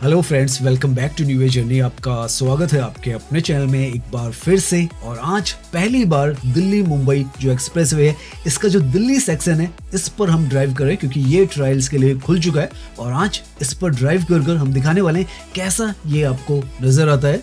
Hello friends, welcome back to new way journey. आपका स्वागत है आपके अपने चैनल में एक बार फिर से। और आज पहली बार दिल्ली मुंबई जो एक्सप्रेसवे है, इसका जो दिल्ली सेक्शन है, इस पर हम ड्राइव करें क्योंकि ये ट्रायल्स के लिए खुल चुका है। और आज इस पर ड्राइव कर हम दिखाने वाले हैं कैसा ये आपको नजर आता है।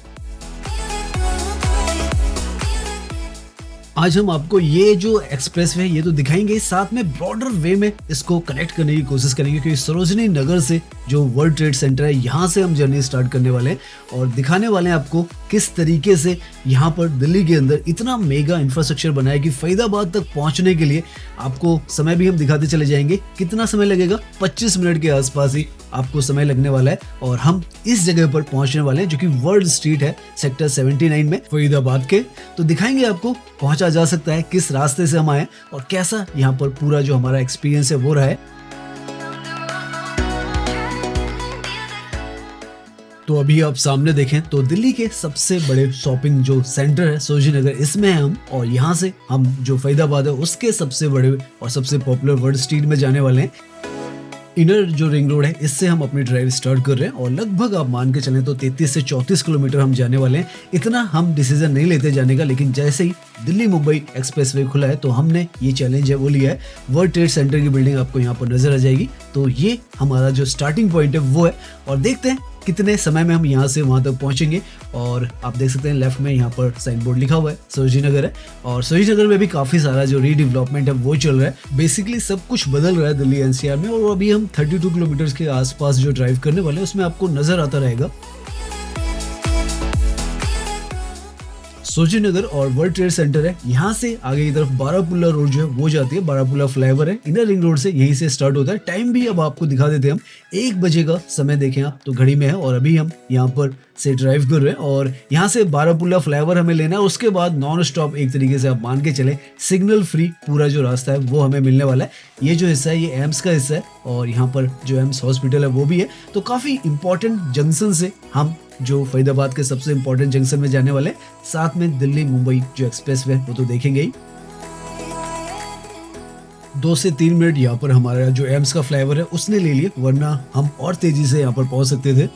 आज हम आपको ये जो एक्सप्रेसवे है ये तो दिखाएंगे, साथ में ब्रॉडर वे में इसको कनेक्ट करने की कोशिश करेंगे क्योंकि सरोजनी नगर से जो वर्ल्ड ट्रेड सेंटर है यहाँ से हम जर्नी स्टार्ट करने वाले हैं और दिखाने वाले हैं आपको किस तरीके से यहाँ पर दिल्ली के अंदर इतना मेगा इंफ्रास्ट्रक्चर बना है कि फरीदाबाद तक पहुँचने के लिए आपको समय भी हम दिखाते चले जाएंगे। कितना समय लगेगा? 25 मिनट के आसपास ही आपको समय लगने वाला है। और हम इस जगह पर पहुंचने वाले हैं जो कि वर्ल्ड स्ट्रीट है सेक्टर 79 में फरीदाबाद के। तो दिखाएंगे आपको पहुंचा जा सकता है किस रास्ते से हम आए और कैसा यहाँ पर पूरा जो हमारा एक्सपीरियंस है वो रहा है। तो अभी आप सामने देखें तो दिल्ली के सबसे बड़े शॉपिंग जो सेंटर है सरोजनी नगर, इसमें हैं हम। और यहाँ से हम जो फरीदाबाद है उसके सबसे बड़े और सबसे पॉपुलर वर्ल्ड स्ट्रीट में जाने वाले हैं। इनर जो रिंग रोड है इससे हम अपनी ड्राइव स्टार्ट कर रहे हैं और लगभग आप मान के चलें तो 33 से 34 किलोमीटर हम जाने वाले हैं। इतना हम डिसीजन नहीं लेते जाने का, लेकिन जैसे ही दिल्ली मुंबई एक्सप्रेसवे खुला है तो हमने ये चैलेंज है वो लिया है। वर्ल्ड ट्रेड सेंटर की बिल्डिंग आपको यहाँ पर नजर आ जाएगी। तो ये हमारा जो स्टार्टिंग पॉइंट है वो है और देखते हैं कितने समय में हम यहाँ से वहां तक पहुंचेंगे। और आप देख सकते हैं लेफ्ट में यहाँ पर साइन बोर्ड लिखा हुआ है सरोजनी नगर है। और सरोजनी नगर में भी काफी सारा जो रीडेवलपमेंट है वो चल रहा है। बेसिकली सब कुछ बदल रहा है दिल्ली एनसीआर में। और अभी हम 32 किलोमीटर के आसपास जो ड्राइव करने वाले हैं उसमें आपको नजर आता रहेगा सरोजनी नगर और वर्ल्ड ट्रेड सेंटर है। यहाँ से आगे की तरफ बारापुल्ला रोड जो है वो जाती है। बारापुल्ला फ्लाईओवर है, इनर रिंग रोड से यहीं से स्टार्ट होता है। टाइम भी अब आपको दिखा देते हैं हम। 1 बजे का समय देखें आप तो घड़ी में है और अभी हम यहाँ पर से ड्राइव कर रहे हैं। और यहाँ से बारापुल्ला फ्लाईओवर हमें लेना है। उसके बाद नॉन स्टॉप एक तरीके से आप मान के चले सिग्नल फ्री पूरा जो रास्ता है वो हमें मिलने वाला है। ये जो हिस्सा है ये एम्स का हिस्सा है और यहाँ पर जो एम्स हॉस्पिटल है वो भी है। तो काफी इंपॉर्टेंट जंक्शन से हम जो फरीदाबाद के सबसे इंपॉर्टेंट जंक्शन में जाने वाले, साथ में दिल्ली मुंबई जो एक्सप्रेसवे वो तो देखेंगे ही। 2 से 3 मिनट यहाँ पर हमारा जो एम्स का फ्लाईओवर है उसने ले लिए, वरना हम और तेजी से यहाँ पर पहुंच सकते थे।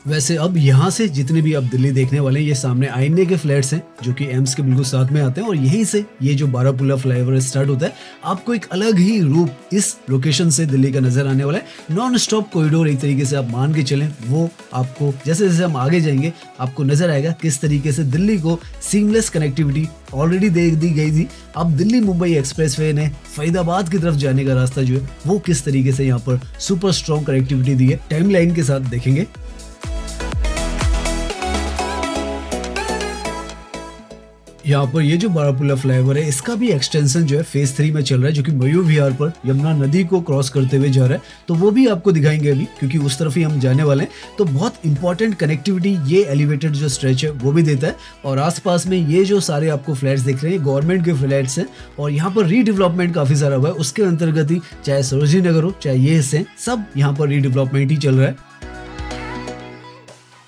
वैसे अब यहाँ से जितने भी आप दिल्ली देखने वाले हैं ये सामने आईने के फ्लैट्स हैं जो कि एम्स के बिल्कुल साथ में आते हैं। और यहीं से ये जो बारापुल्ला फ्लाईओवर स्टार्ट होता है। आपको एक अलग ही रूप इस लोकेशन से दिल्ली का नजर आने वाला है। नॉन स्टॉप कॉरिडोर एक तरीके से आप मान के चलें, वो आपको जैसे जैसे हम आगे जाएंगे आपको नजर आएगा किस तरीके से दिल्ली को सीमलेस कनेक्टिविटी ऑलरेडी दे दी गई थी। अब दिल्ली मुंबई एक्सप्रेसवे ने फरीदाबाद की तरफ जाने का रास्ता जो है वो किस तरीके से यहाँ पर सुपर स्ट्रॉन्ग कनेक्टिविटी दी है, टाइमलाइन के साथ देखेंगे। यहाँ पर ये जो बारापुल्ला फ्लाईओवर है इसका भी एक्सटेंशन जो है फेज 3 में चल रहा है, जो कि मयूर विहार पर यमुना नदी को क्रॉस करते हुए जा रहा है। तो वो भी आपको दिखाएंगे अभी क्योंकि उस तरफ ही हम जाने वाले हैं। तो बहुत इंपॉर्टेंट कनेक्टिविटी ये एलिवेटेड जो स्ट्रेच है वो भी देता है। और आसपास में ये जो सारे आपको फ्लैट्स दिख रहे हैं गवर्नमेंट के फ्लैट्स हैं और यहाँ पर रीडेवलपमेंट काफी सारा हुआ है। उसके अंतर्गत ही चाहे सरोजनी नगर हो चाहे ये हिस्से, सब यहाँ पर रीडेवलपमेंट ही चल रहा है।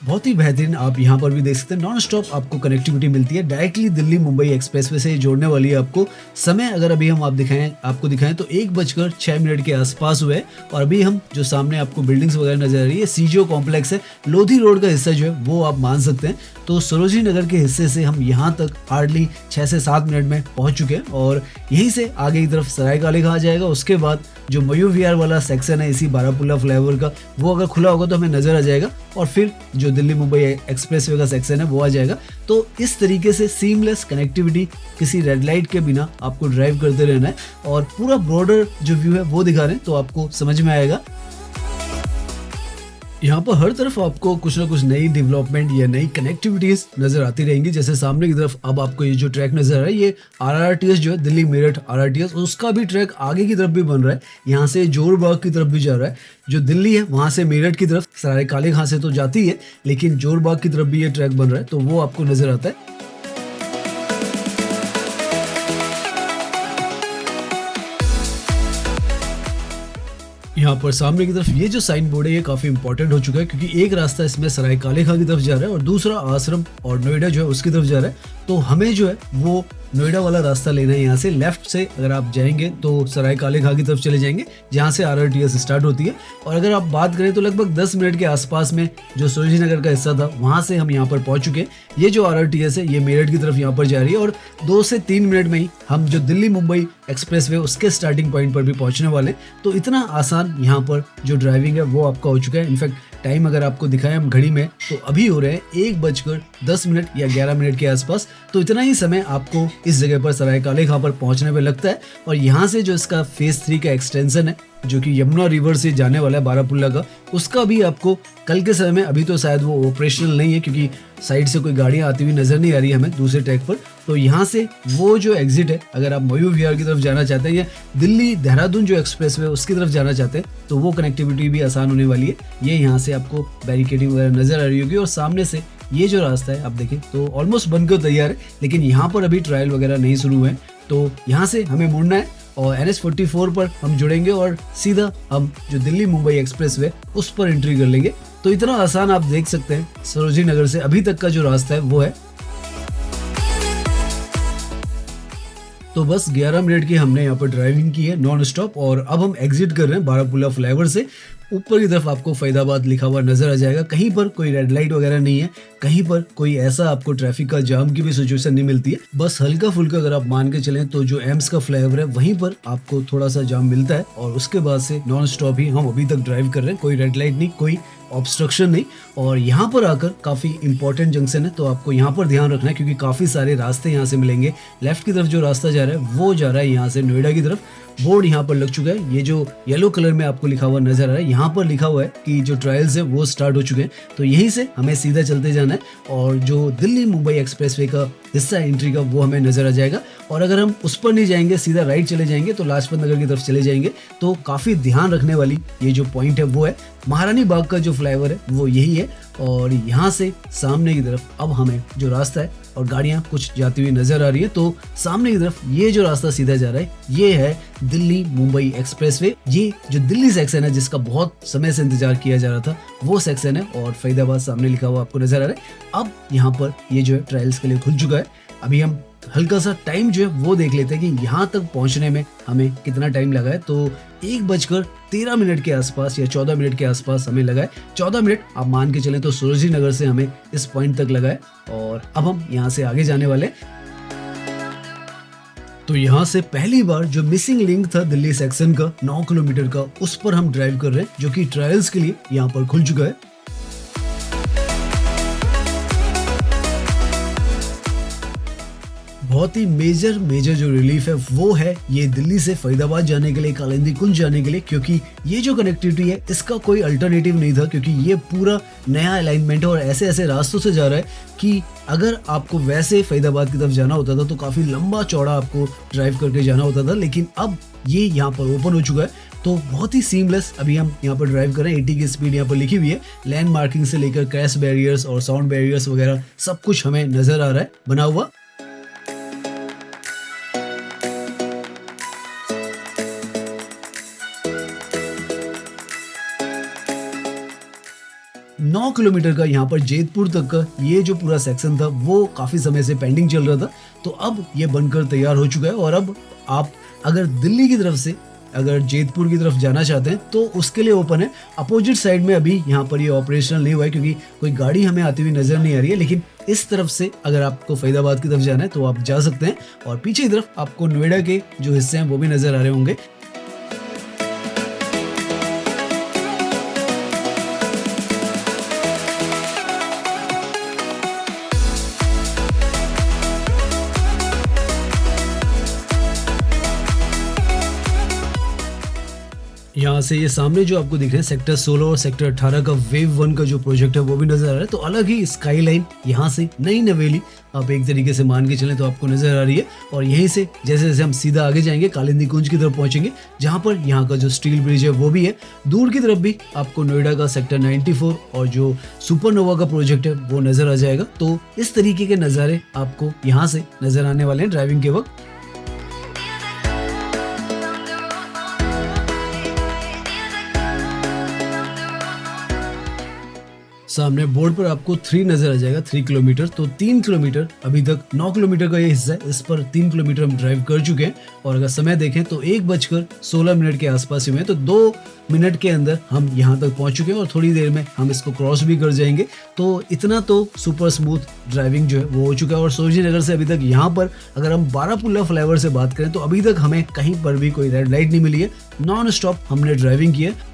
बहुत ही बेहतरीन आप यहाँ पर भी देख सकते हैं नॉन स्टॉप आपको कनेक्टिविटी मिलती है। डायरेक्टली दिल्ली मुंबई एक्सप्रेसवे से जोड़ने वाली है आपको। समय अगर अभी हम आपको दिखाएं तो 1:06 के आसपास हुए। और अभी हम जो सामने आपको बिल्डिंग्स वगैरह नजर आ रही है सीजीओ कॉम्प्लेक्स है। लोधी रोड का हिस्सा जो है वो आप मान सकते हैं। तो सरोजनी नगर के हिस्से से हम यहाँ तक हार्डली 6 से 7 मिनट में पहुंच चुके हैं। और यहीं से आगे की तरफ सराय काले खां आ जाएगा। उसके बाद जो मयूर विहार वाला सेक्शन है इसी बारापुल्ला फ्लाईओवर का, वो अगर खुला होगा तो हमें नजर आ जाएगा। और फिर जो दिल्ली मुंबई एक्सप्रेसवे का सेक्शन है वो आ जाएगा। तो इस तरीके से सीमलेस कनेक्टिविटी किसी रेड लाइट के बिना आपको ड्राइव करते रहना है। और पूरा ब्रॉडर जो व्यू है वो दिखा रहे हैं तो आपको समझ में आएगा। यहाँ पर हर तरफ आपको कुछ ना कुछ नई डेवलपमेंट या नई कनेक्टिविटीज नजर आती रहेंगी। जैसे सामने की तरफ अब आपको ये जो ट्रैक नजर आ रहा है ये RRTS जो है दिल्ली मेरठ RRTS, उसका भी ट्रैक आगे की तरफ भी बन रहा है। यहाँ से जोरबाग की तरफ भी जा रहा है। जो दिल्ली है वहां से मेरठ की तरफ सराय काले खां से तो जाती है, लेकिन जोरबाग की तरफ भी ये ट्रैक बन रहा है तो वो आपको नजर आता है। यहाँ पर सामने की तरफ ये जो साइन बोर्ड है ये काफी इंपॉर्टेंट हो चुका है क्योंकि एक रास्ता इसमें सराय काले खां की तरफ जा रहा है और दूसरा आश्रम और नोएडा जो है उसकी तरफ जा रहा है। तो हमें जो है वो नोएडा वाला रास्ता लेना है। यहाँ से लेफ्ट से अगर आप जाएंगे तो सराय काले खां की तरफ चले जाएंगे, जहाँ से RRTS स्टार्ट होती है। और अगर आप बात करें तो लगभग 10 मिनट के आसपास में जो सरोजिनी नगर का हिस्सा था वहाँ से हम यहाँ पर पहुँच चुके हैं। ये जो RRTS है ये मेरठ की तरफ यहाँ पर जा रही है और 2 से 3 मिनट में ही हम जो दिल्ली मुंबई एक्सप्रेसवे उसके स्टार्टिंग पॉइंट पर भी पहुँचने वाले। तो इतना आसान यहाँ पर जो ड्राइविंग है वो आपका हो चुका है। इनफैक्ट टाइम अगर आपको दिखाएं हम घड़ी में तो अभी हो रहे हैं 1:10 या 11 मिनट के आसपास। तो इतना ही समय आपको इस जगह पर सराय काले खां पर पहुंचने में लगता है। और यहाँ से जो इसका फेज 3 का एक्सटेंशन है जो कि यमुना रिवर से जाने वाला है बारापुल्ला का, उसका भी आपको कल के समय में, अभी तो शायद वो ऑपरेशनल नहीं है क्योंकि साइड से कोई गाड़ियां आती हुई नजर नहीं आ रही है हमें दूसरे ट्रैक पर। तो यहाँ से वो जो एग्जिट है, अगर आप मयूर विहार की तरफ जाना चाहते हैं या दिल्ली देहरादून जो एक्सप्रेसवे उसकी तरफ जाना चाहते हैं तो वो कनेक्टिविटी भी आसान होने वाली है। ये यहाँ से आपको बैरिकेडिंग वगैरह नजर आ रही होगी और सामने से ये जो रास्ता है आप देखें तो ऑलमोस्ट बनकर तैयार है, लेकिन यहाँ पर अभी ट्रायल वगैरह नहीं शुरू हुए हैं। तो यहाँ से हमें मुड़ना है और NH-44 पर हम जुड़ेंगे और सीधा हम जो दिल्ली मुंबई एक्सप्रेसवे उस पर एंट्री कर लेंगे। तो इतना आसान आप देख सकते हैं सरोजिनी नगर से अभी तक का जो रास्ता है वो है। तो बस 11 मिनट की हमने यहाँ पर ड्राइविंग की है नॉन स्टॉप और अब हम एग्जिट कर रहे हैं बारापुल्ला फ्लाईओवर से। ऊपर की तरफ आपको फैदाबाद लिखा हुआ नजर आ जाएगा। कहीं पर कोई रेड लाइट वगैरह नहीं है, कहीं पर कोई ऐसा आपको ट्रैफिक का जाम की भी सिचुएशन नहीं मिलती है। बस हल्का फुल्का अगर आप मान के चलें तो जो एम्स का फ्लाईओवर है वहीं पर आपको थोड़ा सा जाम मिलता है और उसके बाद से नॉन स्टॉप ही हम अभी तक ड्राइव कर रहे हैं। कोई रेड लाइट नहीं, कोई ऑब्स्ट्रक्शन नहीं। और यहाँ पर आकर काफी इंपॉर्टेंट जंक्शन है तो आपको यहाँ पर ध्यान रखना है क्योंकि काफी सारे रास्ते यहाँ से मिलेंगे। लेफ्ट की तरफ जो रास्ता जा रहा है वो जा रहा है यहाँ से नोएडा की तरफ। बोर्ड यहाँ पर लग चुका है, ये जो येलो कलर में आपको लिखा हुआ नजर आ रहा है, यहाँ पर लिखा हुआ है कि जो ट्रायल्स है वो स्टार्ट हो चुके हैं। तो यहीं से हमें सीधा चलते जाना है और जो दिल्ली मुंबई एक्सप्रेसवे का हिस्सा एंट्री का वो हमें नजर आ जाएगा। और अगर हम उस पर नहीं जाएंगे, सीधा राइट चले जाएंगे तो लाजपत नगर की तरफ चले जाएंगे। तो काफी ध्यान रखने वाली ये जो पॉइंट है वो है महारानी बाग का जो फ्लाईओवर है वो यही है। और यहाँ से सामने की तरफ अब हमें जो रास्ता है और गाड़ियां कुछ जाती हुई नजर आ रही है, तो सामने की तरफ ये जो रास्ता सीधा जा रहा है ये है दिल्ली मुंबई एक्सप्रेसवे। ये जो दिल्ली सेक्शन है जिसका बहुत समय से इंतजार किया जा रहा था वो सेक्शन है और फैदाबाद सामने लिखा हुआ आपको नजर आ रहा है। अब यहाँ पर ये जो है ट्रायल्स के लिए खुल चुका है। अभी हम हल्का सा टाइम जो है वो देख लेते हैं कि यहाँ तक पहुंचने में हमें कितना टाइम लगा है। तो 1:13 के आसपास या 14 मिनट के आसपास हमें लगा है। 14 मिनट आप मान के चलें तो सरोजिनी नगर से हमें इस पॉइंट तक लगा है और अब हम यहाँ से आगे जाने वाले। तो यहाँ से पहली बार जो मिसिंग लिंक था दिल्ली सेक्शन का 9 किलोमीटर का, उस पर हम ड्राइव कर रहे हैं जो कि ट्रायल्स के लिए यहाँ पर खुल चुका है। बहुत ही मेजर जो रिलीफ है वो है ये दिल्ली से फरीदाबाद जाने के लिए, कालिंदी कुंज जाने के लिए, क्योंकि ये जो कनेक्टिविटी है इसका कोई अल्टरनेटिव नहीं था। क्योंकि ये पूरा नया अलाइनमेंट है और ऐसे ऐसे रास्तों से जा रहा है कि अगर आपको वैसे फरीदाबाद की तरफ जाना होता था तो काफी लंबा चौड़ा आपको ड्राइव करके जाना होता था, लेकिन अब ये यहाँ पर ओपन हो चुका है तो बहुत ही सीमलेस अभी हम यहाँ पर ड्राइव कर रहे हैं। 80 की स्पीड यहाँ पर लिखी हुई है। लैंड मार्किंग से लेकर क्रैश बैरियर्स और साउंड बैरियर्स वगैरह सब कुछ हमें नजर आ रहा है बना हुआ। नौ किलोमीटर का यहाँ पर जेतपुर तक का ये जो पूरा सेक्शन था वो काफी समय से पेंडिंग चल रहा था, तो अब ये बनकर तैयार हो चुका है। और अब आप अगर दिल्ली की तरफ से अगर जेतपुर की तरफ जाना चाहते हैं तो उसके लिए ओपन है। अपोजिट साइड में अभी यहाँ पर ये ऑपरेशनल नहीं हुआ है क्योंकि कोई गाड़ी हमें आती हुई नजर नहीं आ रही है, लेकिन इस तरफ से अगर आपको फरीदाबाद की तरफ जाना है तो आप जा सकते हैं। और पीछे की तरफ आपको नोएडा के जो हिस्से हैं वो भी नजर आ रहे होंगे। यहाँ से ये सामने जो आपको दिख रहे हैं सेक्टर 16 और सेक्टर 18 का वेव 1 का जो प्रोजेक्ट है वो भी नजर आ रहा है। तो अलग ही स्काईलाइन यहाँ से नई नवेली आप एक तरीके से मान के चलें तो आपको नजर आ रही है। और यहीं से जैसे जैसे हम सीधा आगे जाएंगे कालिंदी कुंज की तरफ पहुंचेंगे जहाँ पर यहाँ का जो स्टील ब्रिज है वो भी है। दूर की तरफ भी आपको नोएडा का सेक्टर 94 और जो सुपरनोवा का प्रोजेक्ट है वो नजर आ जाएगा। तो इस तरीके के नज़ारे आपको यहाँ से नजर आने वाले हैं ड्राइविंग के वक्त। सामने बोर्ड पर आपको 3 नजर आ जाएगा, 3 किलोमीटर। तो 3 किलोमीटर अभी तक 9 किलोमीटर का ये हिस्सा है, इस पर 3 किलोमीटर हम ड्राइव कर चुके हैं। और अगर समय देखें तो 1:16 के आसपास हुए हैं, तो 2 मिनट के अंदर हम यहाँ तक पहुंच चुके हैं और थोड़ी देर में हम इसको क्रॉस भी कर जाएंगे। तो इतना तो सुपर स्मूथ ड्राइविंग जो है वो हो चुका है। और सरोजिनी नगर से अभी तक यहाँ पर अगर हम बारापुल्ला फ्लाईओवर से बात करें तो अभी तक हमें कहीं पर भी कोई रेड लाइट नहीं मिली है, नॉन स्टॉप हमने ड्राइविंग की है।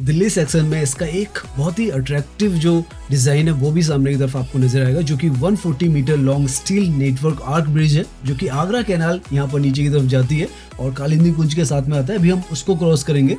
दिल्ली सेक्शन में इसका एक बहुत ही अट्रैक्टिव जो डिजाइन है वो भी सामने की तरफ आपको नजर आएगा, जो कि 140 metre long steel network arch bridge है, जो कि आगरा कैनाल यहाँ पर नीचे की तरफ जाती है और कालिंदी कुंज के साथ में आता है। अभी हम उसको क्रॉस करेंगे।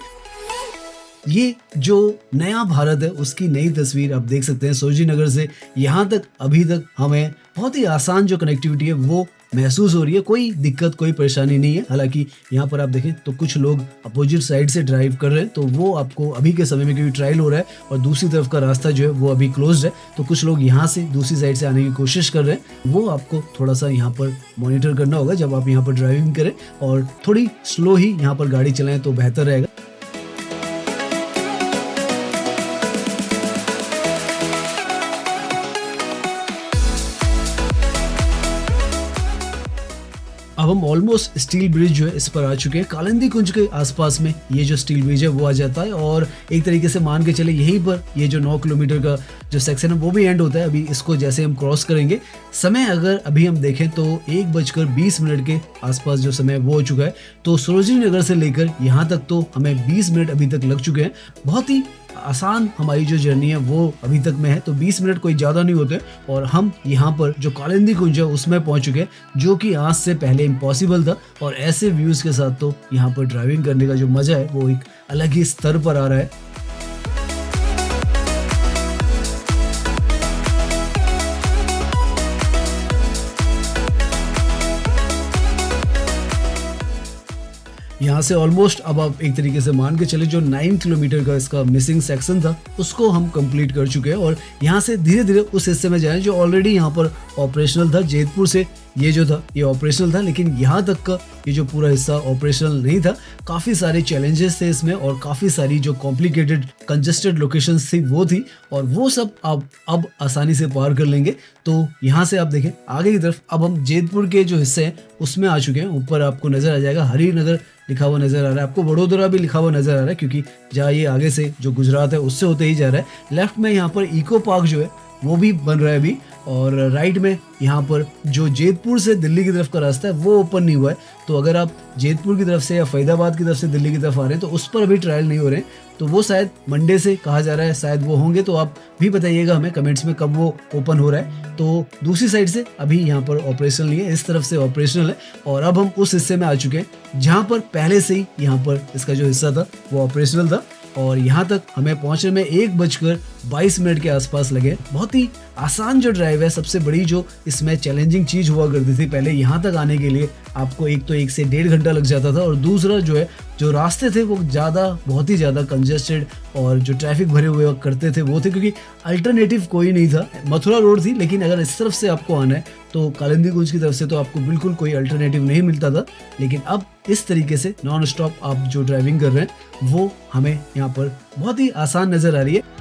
ये जो नया भारत है उसकी नई तस्वीर आप देख सकते हैं। सरोजिनी नगर से यहाँ तक अभी तक हमें बहुत ही आसान जो कनेक्टिविटी है वो महसूस हो रही है, कोई दिक्कत कोई परेशानी नहीं है। हालांकि यहाँ पर आप देखें तो कुछ लोग अपोजिट साइड से ड्राइव कर रहे हैं, तो वो आपको अभी के समय में क्योंकि ट्रायल हो रहा है और दूसरी तरफ का रास्ता जो है वो अभी क्लोज्ड है, तो कुछ लोग यहाँ से दूसरी साइड से आने की कोशिश कर रहे हैं। वो आपको थोड़ा सा यहाँ पर मॉनिटर करना होगा जब आप यहाँ पर ड्राइविंग करें, और थोड़ी स्लो ही यहाँ पर गाड़ी चलाएं तो बेहतर रहेगा। अब हम ऑलमोस्ट स्टील ब्रिज जो है इस पर आ चुके हैं। कालिंदी कुंज के आसपास में ये जो स्टील ब्रिज है वो आ जाता है और एक तरीके से मान के चले यहीं पर ये जो 9 किलोमीटर का जो सेक्शन है वो भी एंड होता है। अभी इसको जैसे हम क्रॉस करेंगे, समय अगर अभी हम देखें तो 1:20 के आसपास जो समय वो हो चुका है। तो सरोजिनी नगर से लेकर यहाँ तक तो हमें 20 मिनट अभी तक लग चुके हैं। बहुत ही आसान हमारी जो जर्नी है वो अभी तक में है, तो 20 मिनट कोई ज़्यादा नहीं होते और हम यहाँ पर जो कालिंदी कुंज है उसमें पहुंच चुके हैं, जो कि आज से पहले इम्पॉसिबल था। और ऐसे व्यूज़ के साथ तो यहाँ पर ड्राइविंग करने का जो मज़ा है वो एक अलग ही स्तर पर आ रहा है। यहाँ से ऑलमोस्ट अब आप एक तरीके से मान के चले जो 9 किलोमीटर का इसका मिसिंग सेक्शन था उसको हम कंप्लीट कर चुके हैं और यहाँ से धीरे धीरे उस हिस्से में जाएं जो ऑलरेडी यहाँ पर ऑपरेशनल था। जेतपुर से ये जो था ये ऑपरेशनल था, लेकिन यहाँ तक का ये जो पूरा हिस्सा ऑपरेशनल नहीं था। काफ़ी सारे चैलेंजेस थे इसमें और काफ़ी सारी जो कॉम्प्लिकेटेड कंजेस्टेड लोकेशंस थी वो थी, और वो सब आप अब आसानी से पार कर लेंगे। तो यहाँ से आप देखें आगे की तरफ अब हम जेतपुर के जो हिस्से हैं उसमें आ चुके हैं। ऊपर आपको नजर आ जाएगा हरिनगर लिखा हुआ नजर आ रहा है, आपको वडोदरा भी लिखा हुआ नजर आ रहा है, क्योंकि जहाँ ये आगे से जो गुजरात है उससे होते ही जा रहा है। लेफ्ट में यहाँ पर इको पार्क जो है वो भी बन रहा है अभी, और राइट में यहाँ पर जो जेतपुर से दिल्ली की तरफ का रास्ता है वो ओपन नहीं हुआ है। तो अगर आप जेतपुर की तरफ से या फरीदाबाद की तरफ से दिल्ली की तरफ आ रहे हैं तो उस पर अभी ट्रायल नहीं हो रहे हैं, तो वो शायद मंडे से कहा जा रहा है, शायद वो होंगे। तो आप भी बताइएगा हमें कमेंट्स में कब वो ओपन हो रहा है। तो दूसरी साइड से अभी यहाँ पर ऑपरेशनल नहीं है, इस तरफ से ऑपरेशनल है। और अब हम उस हिस्से में आ चुके हैं जहाँ पर पहले से ही यहाँ पर इसका जो हिस्सा था वो ऑपरेशनल था, और यहाँ तक हमें पहुंचने में 1:22 के आसपास लगे। बहुत ही आसान जो ड्राइव है, सबसे बड़ी जो इसमें चैलेंजिंग चीज हुआ करती थी पहले यहाँ तक आने के लिए आपको एक तो 1 से 1.5 घंटा लग जाता था, और दूसरा जो है जो रास्ते थे वो बहुत ही ज़्यादा कंजेस्टेड और जो ट्रैफिक भरे हुए करते थे वो थे, क्योंकि अल्टरनेटिव कोई नहीं था। मथुरा रोड थी, लेकिन अगर इस तरफ से आपको आना है तो कालिंदी कुंज की तरफ से तो आपको बिल्कुल कोई अल्टरनेटिव नहीं मिलता था। लेकिन अब इस तरीके से नॉन स्टॉप आप जो ड्राइविंग कर रहे हैं वो हमें यहाँ पर बहुत ही आसान नज़र आ रही है।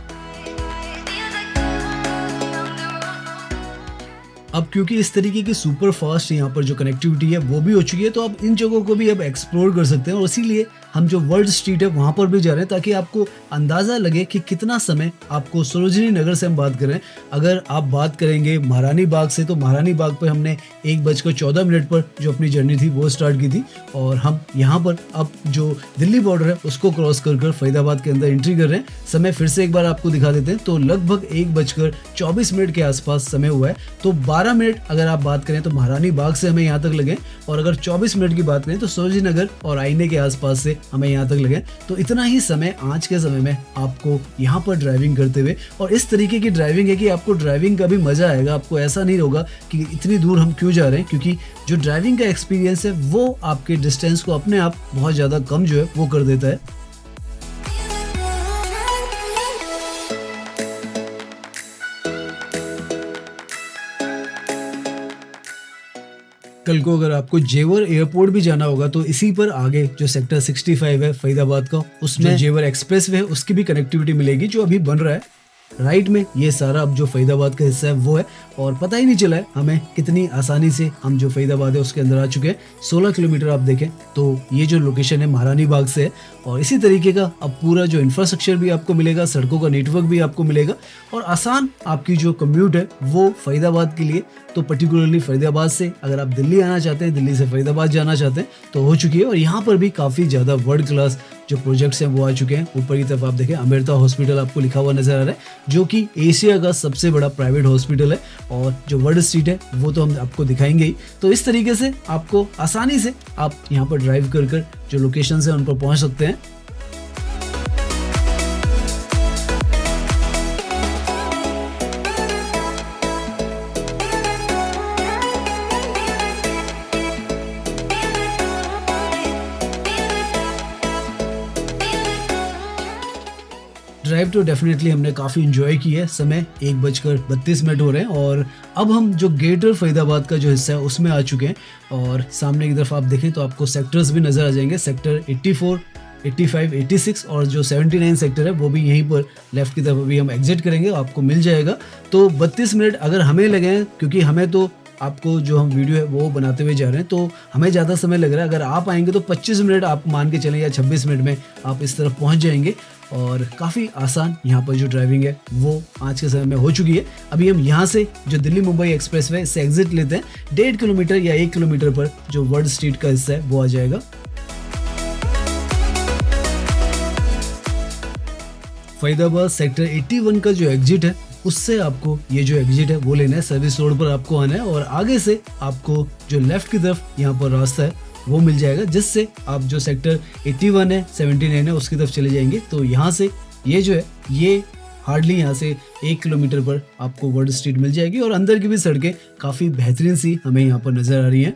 अब क्योंकि इस तरीके की सुपर फास्ट यहाँ पर जो कनेक्टिविटी है वो भी हो चुकी है, तो आप इन जगहों को भी अब एक्सप्लोर कर सकते हैं। और इसीलिए हम जो वर्ल्ड स्ट्रीट है वहाँ पर भी जा रहे हैं, ताकि आपको अंदाज़ा लगे कि कितना समय आपको सरोजिनी नगर से हम बात करें। अगर आप बात करेंगे महारानी बाग से, तो महारानी बाग पर हमने 1:14 पर जो अपनी जर्नी थी वो स्टार्ट की थी, और हम यहाँ पर अब जो दिल्ली बॉर्डर है उसको क्रॉस कर फरीदाबाद के अंदर एंट्री कर रहे हैं। समय फिर से एक बार आपको दिखा देते हैं, तो लगभग 1:24 के आसपास समय हुआ है। तो 12 मिनट अगर आप बात करें तो महारानी बाग से हमें यहाँ तक लगे, और अगर 24 मिनट की बात करें तो सरोजिनी नगर और आईने के आसपास से हमें यहाँ तक लगे। तो इतना ही समय आज के समय में आपको यहाँ पर ड्राइविंग करते हुए, और इस तरीके की ड्राइविंग है कि आपको ड्राइविंग का भी मजा आएगा। आपको ऐसा नहीं होगा कि इतनी दूर हम क्यों जा रहे हैं, क्योंकि जो ड्राइविंग का एक्सपीरियंस है वो आपके डिस्टेंस को अपने आप बहुत ज़्यादा कम जो है वो कर देता है। कल को अगर आपको जेवर एयरपोर्ट भी जाना होगा तो इसी पर आगे जो सेक्टर 65 है फरीदाबाद का, उसमें जेवर एक्सप्रेस वे है, उसकी भी कनेक्टिविटी मिलेगी जो अभी बन रहा है। राइट में ये सारा अब जो फरीदाबाद का हिस्सा है वो है, और पता ही नहीं चला है हमें कितनी आसानी से हम जो फरीदाबाद है उसके अंदर आ चुके हैं। 16 किलोमीटर आप देखें तो ये जो लोकेशन है महारानी बाग से है, और इसी तरीके का अब पूरा जो इंफ्रास्ट्रक्चर भी आपको मिलेगा, सड़कों का नेटवर्क भी आपको मिलेगा, और आसान आपकी जो कम्यूट है वो फरीदाबाद के लिए, तो पर्टिकुलरली फरीदाबाद से अगर आप दिल्ली आना चाहते हैं, दिल्ली से फरीदाबाद जाना चाहते हैं तो हो चुकी है। और यहाँ पर भी काफ़ी ज़्यादा वर्ल्ड क्लास जो प्रोजेक्ट्स हैं वो आ चुके हैं। ऊपर की तरफ आप देखें अमृता हॉस्पिटल आपको लिखा हुआ नजर आ रहा है, जो कि एशिया का सबसे बड़ा प्राइवेट हॉस्पिटल है, और जो वर्ल्ड स्ट्रीट है वो तो हम आपको दिखाएंगे ही। तो इस तरीके से आपको आसानी से आप यहाँ पर ड्राइव कर जो लोकेशन है उन पर पहुँच सकते हैं। ड्राइव तो डेफिनेटली हमने काफ़ी इन्जॉय की है। समय 1:32 हो रहे हैं, और अब हम जो ग्रेटर फरीदाबाद का जो हिस्सा है उसमें आ चुके हैं। और सामने की तरफ आप देखें तो आपको सेक्टर्स भी नज़र आ जाएंगे, सेक्टर 84, 85, 86 और जो 79 सेक्टर है वो भी यहीं पर लेफ्ट की तरफ अभी हम एग्जिट करेंगे, आपको मिल जाएगा। तो 32 मिनट अगर हमें लगे हैं, क्योंकि हमें तो आपको जो हम वीडियो है वो बनाते हुए जा रहे हैं तो हमें ज़्यादा समय लग रहा है। अगर आप आएंगे तो 25 मिनट आप मान के चलें, या 26 मिनट में आप इस तरफ पहुंच जाएंगे। और काफ़ी आसान यहाँ पर जो ड्राइविंग है वो आज के समय में हो चुकी है। अभी हम यहाँ से जो दिल्ली मुंबई एक्सप्रेस वे से एग्जिट लेते हैं, 1.5 किलोमीटर या 1 किलोमीटर पर जो वर्ल्ड स्ट्रीट का हिस्सा है वो आ जाएगा। फरीदाबाद सेक्टर 81 का जो एग्जिट है उससे आपको ये जो एग्जिट है वो लेना है, सर्विस रोड पर आपको आना है, और आगे से आपको जो लेफ्ट की तरफ यहाँ पर रास्ता है वो मिल जाएगा, जिससे आप जो सेक्टर 81 है, 79 है उसकी तरफ चले जाएंगे। तो यहाँ से ये जो है ये हार्डली यहाँ से 1 किलोमीटर पर आपको वर्ल्ड स्ट्रीट मिल जाएगी, और अंदर की भी सड़कें काफ़ी बेहतरीन सी हमें यहाँ पर नज़र आ रही हैं।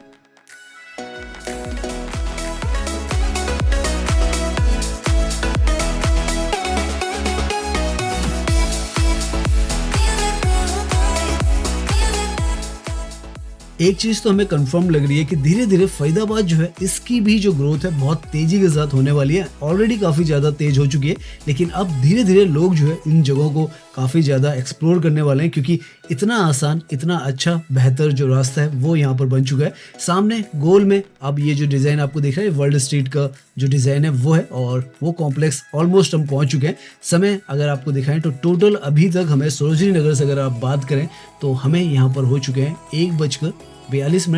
एक चीज तो हमें कंफर्म लग रही है कि धीरे धीरे फरीदाबाद जो है इसकी भी जो ग्रोथ है बहुत तेजी के साथ होने वाली है। ऑलरेडी काफी ज्यादा तेज हो चुकी है, लेकिन अब धीरे धीरे लोग जो है इन जगहों को काफी ज्यादा एक्सप्लोर करने वाले हैं, क्योंकि इतना आसान, इतना अच्छा, बेहतर जो रास्ता है वो यहाँ पर बन चुका है। सामने गोल में अब ये जो डिजाइन आपको दिख रहा है वर्ल्ड स्ट्रीट का जो डिजाइन है वो है, और वो कॉम्प्लेक्स ऑलमोस्ट हम पहुंच चुके हैं। समय अगर आपको दिखाएं तो टोटल अभी तक हमें सरोजनी नगर से अगर आप बात करें तो हमें यहाँ पर हो चुके हैं 1:42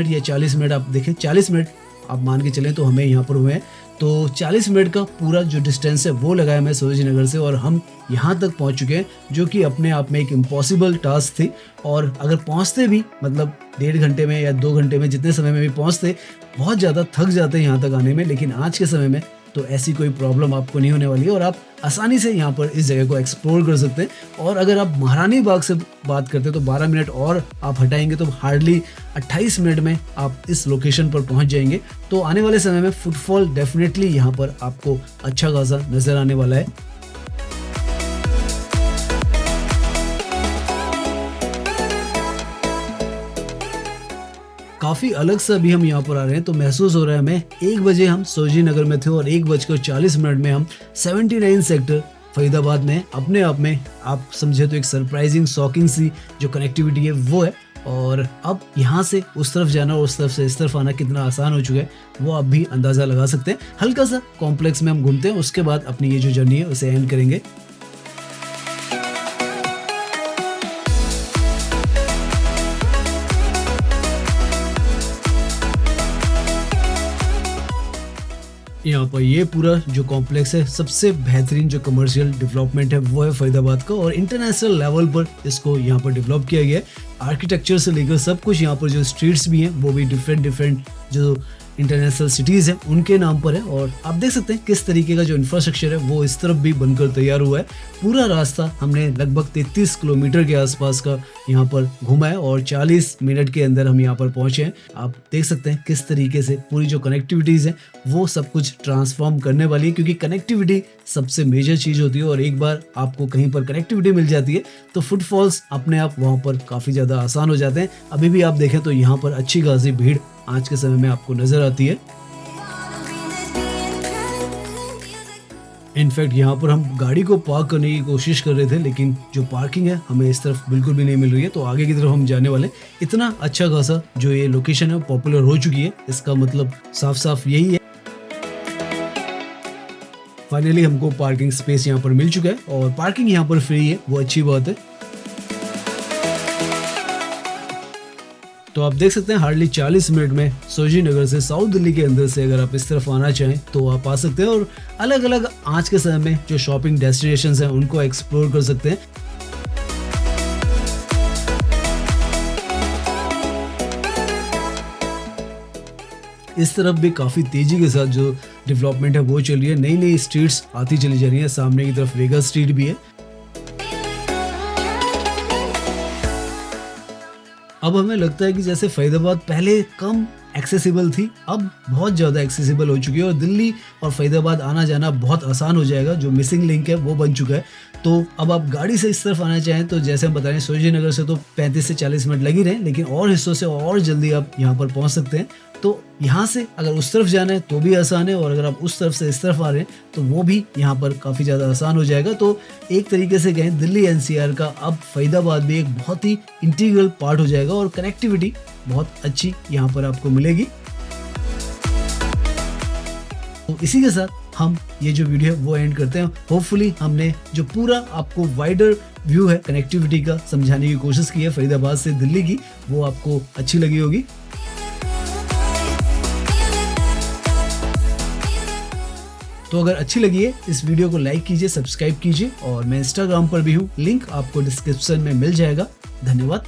या 40 मिनट। आप देखें 40 मिनट आप मान के चलें तो हमें यहाँ पर हुए हैं। तो 40 मिनट का पूरा जो डिस्टेंस है वो लगाया मैं सरोजनी नगर से, और हम यहाँ तक पहुँच चुके हैं, जो कि अपने आप में एक इम्पॉसिबल टास्क थी। और अगर पहुँचते भी मतलब 1.5 घंटे में या 2 घंटे में, जितने समय में भी पहुँचते, बहुत ज़्यादा थक जाते हैं यहाँ तक आने में, लेकिन आज के समय में तो ऐसी कोई प्रॉब्लम आपको नहीं होने वाली है, और आप आसानी से यहाँ पर इस जगह को एक्सप्लोर कर सकते हैं। और अगर आप महारानी बाग से बात करते हैं तो 12 मिनट और आप हटाएंगे तो हार्डली 28 मिनट में आप इस लोकेशन पर पहुँच जाएंगे। तो आने वाले समय में फुटफॉल डेफिनेटली यहाँ पर आपको अच्छा खासा नजर आने वाला है। काफ़ी अलग से अभी हम यहाँ पर आ रहे हैं, तो महसूस हो रहा है हमें 1 बजे हम सरोजनी नगर में थे और 1:40 में हम 79 सेक्टर फरीदाबाद में अपने आप में आप समझे तो एक सरप्राइजिंग, शॉकिंग सी जो कनेक्टिविटी है वो है। और अब यहाँ से उस तरफ जाना और उस तरफ से इस तरफ आना कितना आसान हो चुका है वो आप भी अंदाज़ा लगा सकते हैं। हल्का सा कॉम्प्लेक्स में हम घूमते हैं, उसके बाद अपनी ये जो जर्नी है उसे एंड करेंगे। यहाँ पर ये पूरा जो कॉम्प्लेक्स है सबसे बेहतरीन जो कमर्शियल डेवलपमेंट है वो है फरीदाबाद का, और इंटरनेशनल लेवल पर इसको यहाँ पर डेवलप किया गया है। आर्किटेक्चर से लेकर सब कुछ यहाँ पर, जो स्ट्रीट्स भी हैं वो भी डिफरेंट जो इंटरनेशनल सिटीज़ हैं उनके नाम पर है। और आप देख सकते हैं किस तरीके का जो इंफ्रास्ट्रक्चर है वो इस तरफ भी बनकर तैयार हुआ है। पूरा रास्ता हमने लगभग 33 किलोमीटर के आसपास का यहाँ पर घूमा है, और 40 मिनट के अंदर हम यहाँ पर पहुँचे हैं। आप देख सकते हैं किस तरीके से पूरी जो कनेक्टिविटीज़ हैं वो सब कुछ ट्रांसफॉर्म करने वाली है, क्योंकि कनेक्टिविटी सबसे मेजर चीज़ होती है, और एक बार आपको कहीं पर कनेक्टिविटी मिल जाती है तो फुटफॉल्स अपने आप वहाँ पर काफ़ी ज़्यादा आसान हो जाते हैं। अभी भी आप देखें तो यहाँ पर अच्छी खासी भीड़ आज के समय में आपको नजर आती है। इनफैक्ट यहाँ पर हम गाड़ी को पार्क करने की कोशिश कर रहे थे, लेकिन जो पार्किंग है हमें इस तरफ बिल्कुल भी नहीं मिल रही है। तो आगे की तरफ हम जाने वाले। इतना अच्छा खासा जो ये लोकेशन है पॉपुलर हो चुकी है, इसका मतलब साफ साफ यही है। फाइनली हमको पार्किंग स्पेस यहाँ पर मिल चुका है और पार्किंग यहाँ पर फ्री है, वो अच्छी बात है। तो आप देख सकते हैं हार्डली 40 मिनट में सोजी नगर से साउथ दिल्ली के अंदर से अगर आप इस तरफ आना चाहें तो आप आ सकते हैं और अलग अलग आज के समय में जो शॉपिंग डेस्टिनेशंस हैं उनको एक्सप्लोर कर सकते हैं। इस तरफ भी काफी तेजी के साथ जो डेवलपमेंट है वो चल रही है, नई नई स्ट्रीट्स आती चली जा रही है। सामने की तरफ वेगा स्ट्रीट भी है। अब हमें लगता है कि जैसे फरीदाबाद पहले कम एक्सेसिबल थी, अब बहुत ज़्यादा एक्सेसिबल हो चुकी है और दिल्ली और फरीदाबाद आना जाना बहुत आसान हो जाएगा। जो मिसिंग लिंक है वो बन चुका है। तो अब आप गाड़ी से इस तरफ आना चाहें तो जैसे हम बता रहे हैं सोजी नगर से तो 35 से 40 मिनट लग ही रहे हैं, लेकिन और हिस्सों से और जल्दी आप यहाँ पर पहुँच सकते हैं। तो यहाँ से अगर उस तरफ जाना है तो भी आसान है और अगर आप उस तरफ से इस तरफ आ रहे हैं तो वो भी यहाँ पर काफ़ी ज़्यादा आसान हो जाएगा। तो एक तरीके से कहें दिल्ली एनसीआर का अब फरीदाबाद भी एक बहुत ही इंटीग्रल पार्ट हो जाएगा और कनेक्टिविटी बहुत अच्छी यहाँ पर आपको मिलेगी। तो इसी के साथ हम ये जो वीडियो है वो एंड करते हैं। होपफुली हमने जो पूरा आपको वाइडर व्यू है कनेक्टिविटी का समझाने की कोशिश की है फरीदाबाद से दिल्ली की, वो आपको अच्छी लगी होगी। तो अगर अच्छी लगी है इस वीडियो को लाइक कीजिए, सब्सक्राइब कीजिए और मैं इंस्टाग्राम पर भी हूँ, लिंक आपको डिस्क्रिप्शन में मिल जाएगा। धन्यवाद।